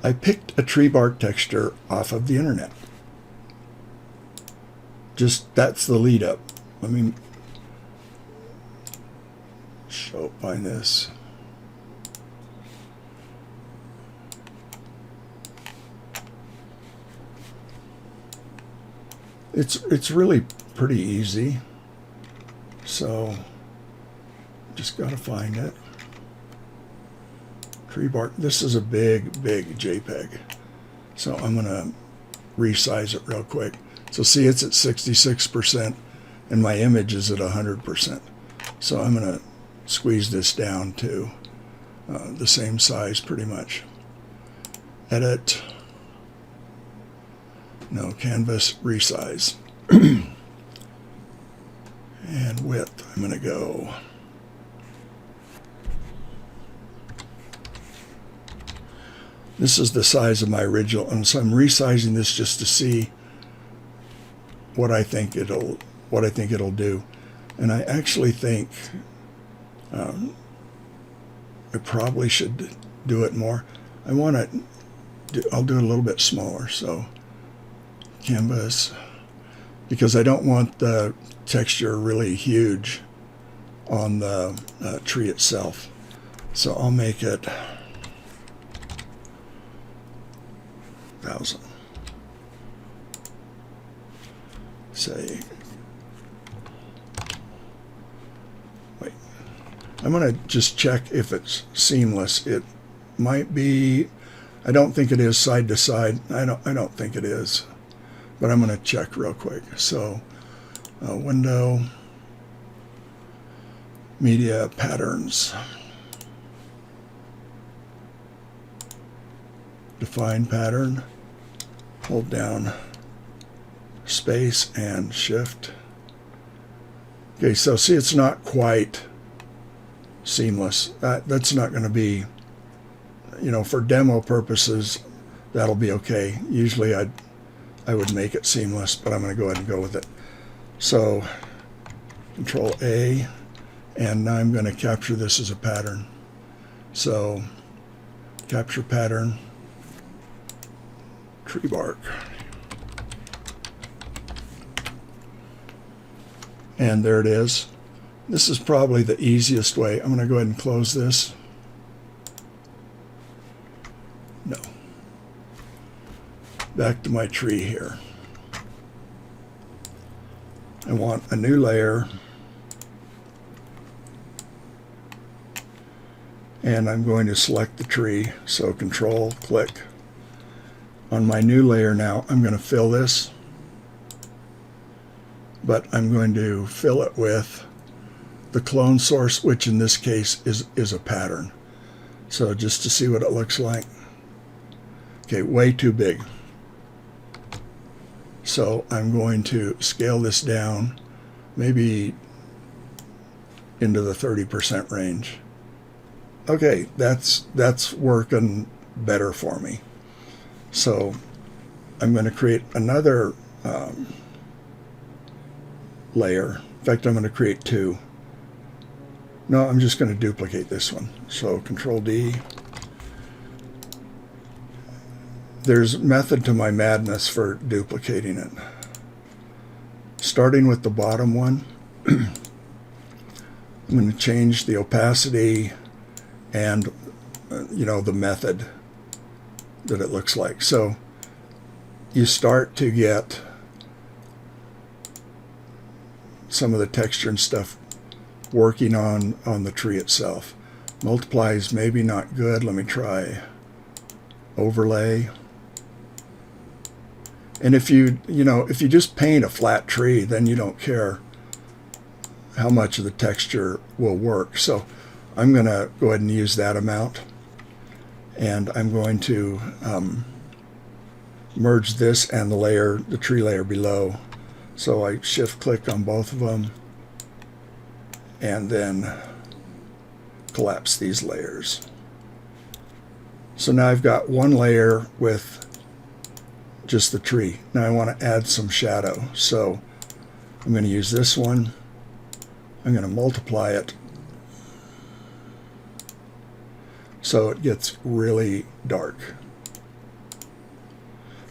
I picked a tree bark texture off of the internet. Just that's the lead up. Let me find this. It's really pretty easy. So just got to find it. Tree bark. This is a big JPEG. So I'm going to resize it real quick. So see, it's at 66% and my image is at 100%. So I'm going to squeeze this down to the same size pretty much. Edit. No, canvas, resize. And width, I'm going to go. This is the size of my original, and so I'm resizing this just to see what I think it'll do. And I actually think I probably should do it more. I'll do it a little bit smaller. So canvas, because I don't want the texture really huge on the tree itself. So I'll make it 1000. Say, wait, I'm going to just check if it's seamless. It might be. I don't think it is side to side. I don't think it is, but I'm going to check real quick. So window, media patterns, define pattern, hold down space and shift. Okay, so see, it's not quite seamless. That's not going to be, for demo purposes, that'll be okay. Usually I would make it seamless, but I'm going to go ahead and go with it. So Control A, and now I'm going to capture this as a pattern. So capture pattern, tree bark. And there it is. This is probably the easiest way. I'm going to go ahead and close this. No. Back to my tree here. I want a new layer. And I'm going to select the tree. So Control, click. On my new layer now, I'm going to fill this. But I'm going to fill it with the clone source, which in this case is a pattern. So just to see what it looks like. Okay, way too big. So I'm going to scale this down, maybe into the 30% range. Okay, that's working better for me. So I'm going to create another layer. In fact, I'm going to create two. No, I'm just going to duplicate this one. So Control D. There's method to my madness for duplicating it. Starting with the bottom one, I'm going to change the opacity and the method that it looks like. So you start to get some of the texture and stuff working on the tree itself. Multiply is maybe not good. Let me try overlay. And if you just paint a flat tree, then you don't care how much of the texture will work. So I'm going to go ahead and use that amount. And I'm going to merge this and the tree layer below. So I shift click on both of them and then collapse these layers. So now I've got one layer with just the tree. Now I want to add some shadow. So I'm going to use this one. I'm going to multiply it so it gets really dark.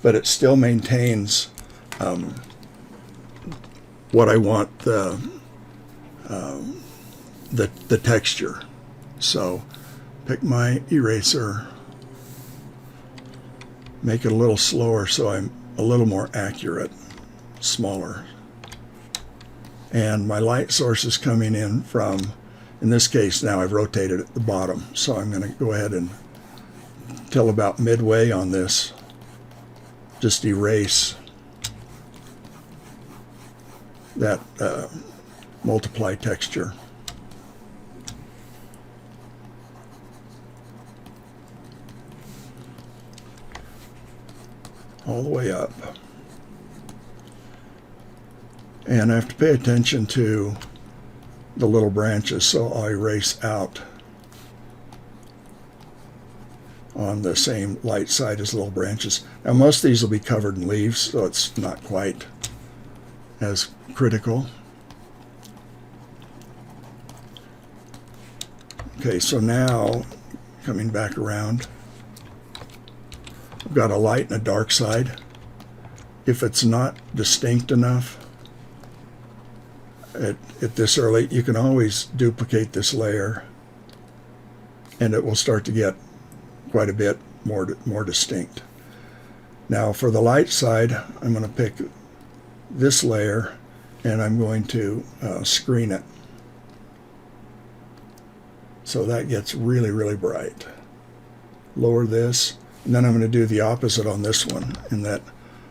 but it still maintains what I want the texture. So pick my eraser, make it a little slower so I'm a little more accurate, smaller. And my light source is coming in from, in this case now I've rotated at the bottom, so I'm going to go ahead and till about midway on this, just erase that multiply texture. All the way up. And I have to pay attention to the little branches, so I'll erase out on the same light side as little branches. Now most of these will be covered in leaves, so it's not quite as critical. Okay, so now coming back around, I've got a light and a dark side. If it's not distinct enough at this early, you can always duplicate this layer and it will start to get quite a bit more distinct. Now for the light side, I'm going to pick this layer and I'm going to screen it so that gets really, really bright. Lower this, and then I'm going to do the opposite on this one, in that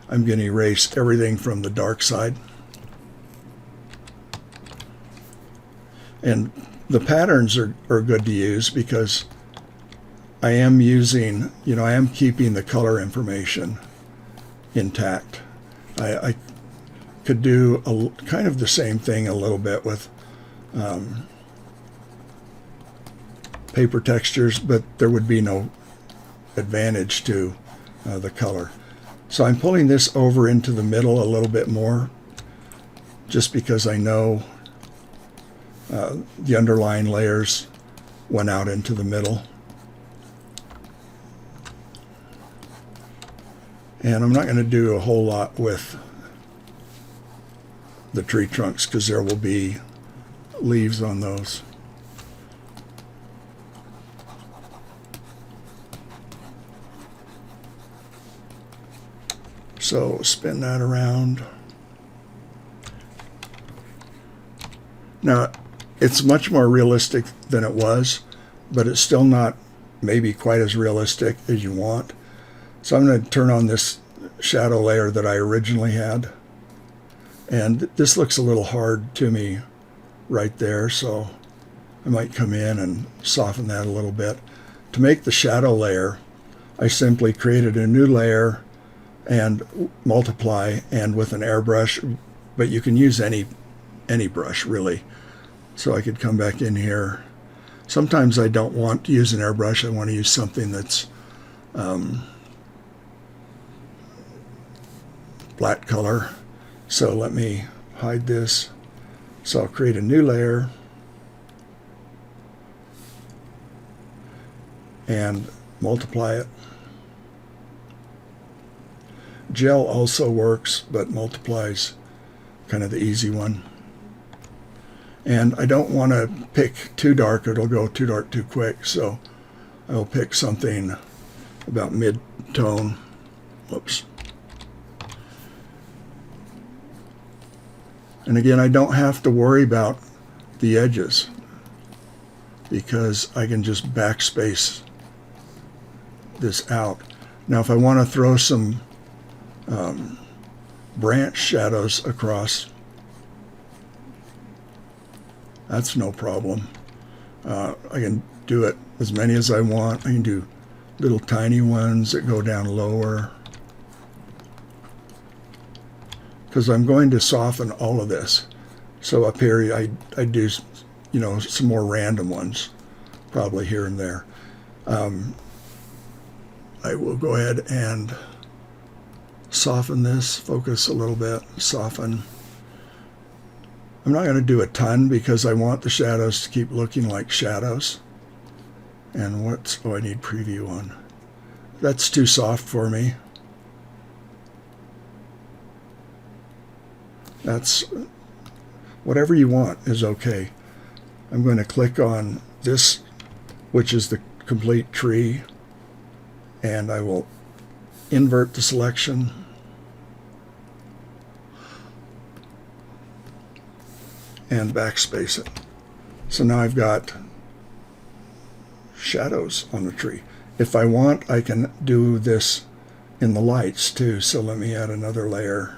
I'm going to erase everything from the dark side. And the patterns are good to use because I am using, I am keeping the color information intact. I could do kind of the same thing a little bit with paper textures, but there would be no advantage to the color. So I'm pulling this over into the middle a little bit more, just because I know the underlying layers went out into the middle. And I'm not going to do a whole lot with the tree trunks because there will be leaves on those. So spin that around. Now, it's much more realistic than it was, but it's still not maybe quite as realistic as you want. So I'm going to turn on this shadow layer that I originally had. And this looks a little hard to me right there, so I might come in and soften that a little bit. To make the shadow layer, I simply created a new layer and multiply, and with an airbrush, but you can use any brush really. So I could come back in here. Sometimes I don't want to use an airbrush, I want to use something that's flat color. So let me hide this. So I'll create a new layer and multiply it. Gel also works, but multiplies kind of the easy one. And I don't want to pick too dark, it'll go too dark too quick, so I'll pick something about mid-tone. Whoops. And again, I don't have to worry about the edges because I can just backspace this out. Now if I want to throw some branch shadows across, that's no problem. I can do it as many as I want. I can do little tiny ones that go down lower, because I'm going to soften all of this. So up here I do some more random ones, probably here and there. I will go ahead and soften this, focus a little bit, soften. I'm not going to do a ton because I want the shadows to keep looking like shadows. And I need preview on. That's too soft for me. That's whatever you want is okay. I'm going to click on this, which is the complete tree, and I will invert the selection. And backspace it. So now I've got shadows on the tree. If I want, I can do this in the lights too. So let me add another layer.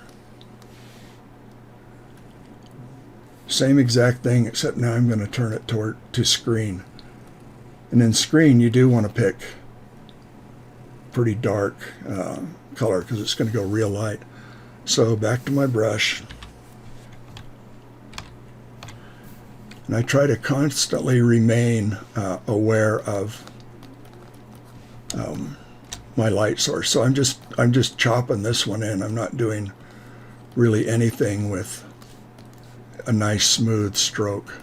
Same exact thing, except now I'm going to turn it to screen. And in screen, you do want to pick pretty dark color because it's going to go real light. So back to my brush. And I try to constantly remain aware of my light source. So I'm just chopping this one in. I'm not doing really anything with a nice smooth stroke.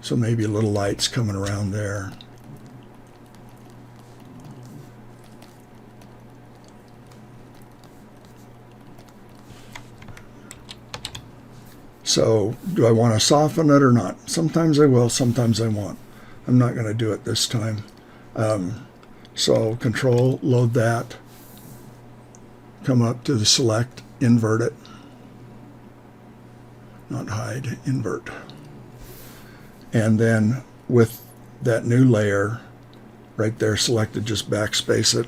So maybe a little light's coming around there. So do I want to soften it or not? Sometimes I will, sometimes I won't. I'm not going to do it this time. So control, load that, come up to the select, invert it. Not hide, invert. And then with that new layer right there selected, just backspace it.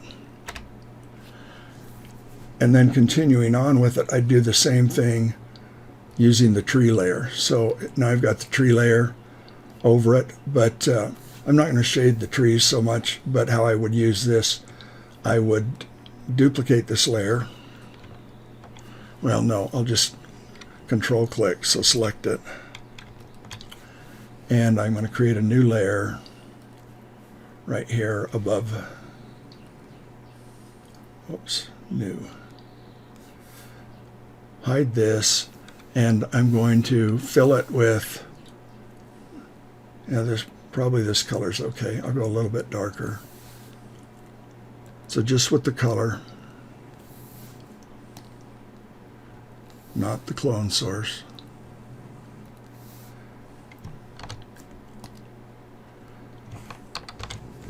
And then continuing on with it, I do the same thing using the tree layer. So now I've got the tree layer over it, but I'm not going to shade the trees so much, but how I would use this, I would duplicate this layer. Well, no, I'll just control click, so select it. And I'm going to create a new layer right here above. Oops, new. Hide this. And I'm going to fill it with, there's probably this color's okay. I'll go a little bit darker. So just with the color, not the clone source.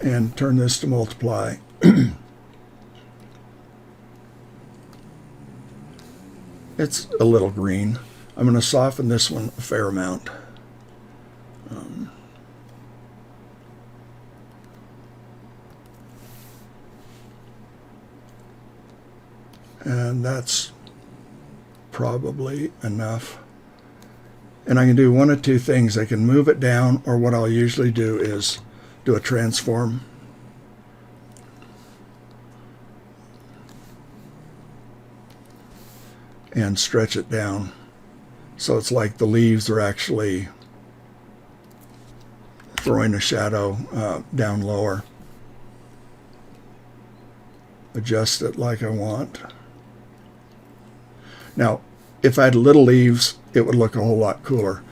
And turn this to multiply. It's a little green. I'm going to soften this one a fair amount. And that's probably enough. And I can do one of two things. I can move it down, or what I'll usually do is do a transform. And stretch it down. So it's like the leaves are actually throwing a shadow down lower. Adjust it like I want. Now, if I had little leaves, it would look a whole lot cooler.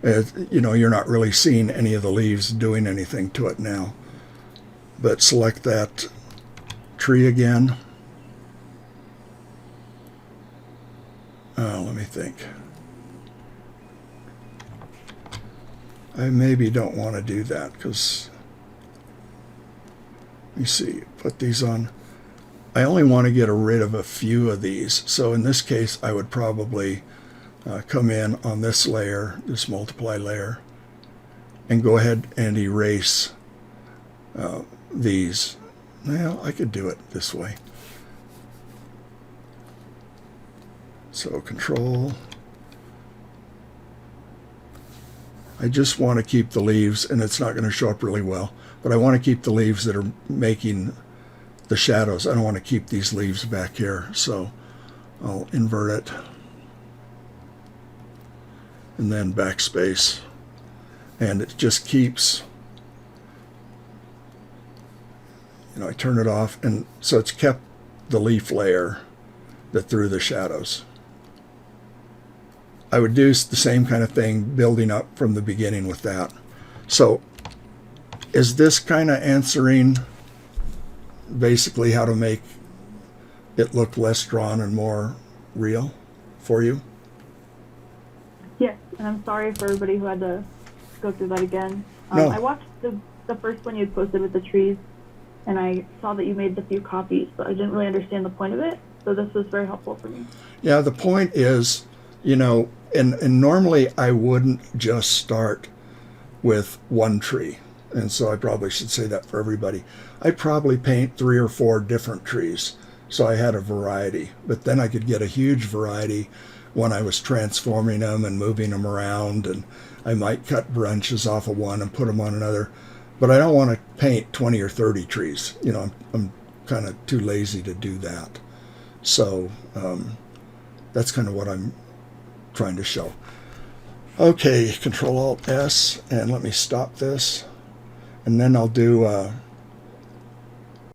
You're not really seeing any of the leaves doing anything to it now. But select that tree again. Let me think. I maybe don't want to do that because, let me see, put these on. I only want to get rid of a few of these. So in this case, I would probably come in on this layer, this multiply layer, and go ahead and erase these. Well, I could do it this way. So control. I just want to keep the leaves, and it's not going to show up really well, but I want to keep the leaves that are making the shadows. I don't want to keep these leaves back here, so I'll invert it and then backspace, and it just keeps, I turn it off, and so it's kept the leaf layer that threw the shadows. I would do the same kind of thing building up from the beginning with that. So is this kind of answering basically how to make it look less drawn and more real for you? Yes, and I'm sorry for everybody who had to go through that again. No. I watched the first one you posted with the trees, and I saw that you made the few copies, but I didn't really understand the point of it. So this was very helpful for me. Yeah, the point is, you know, and normally I wouldn't just start with one tree. And so I probably should say that for everybody. I probably paint 3 or 4 different trees. So I had a variety. But then I could get a huge variety when I was transforming them and moving them around. And I might cut branches off of one and put them on another. But I don't want to paint 20 or 30 trees. You know, I'm kind of too lazy to do that. So that's kind of what I'm trying to show. Okay, Control Alt S, and let me stop this. And then I'll do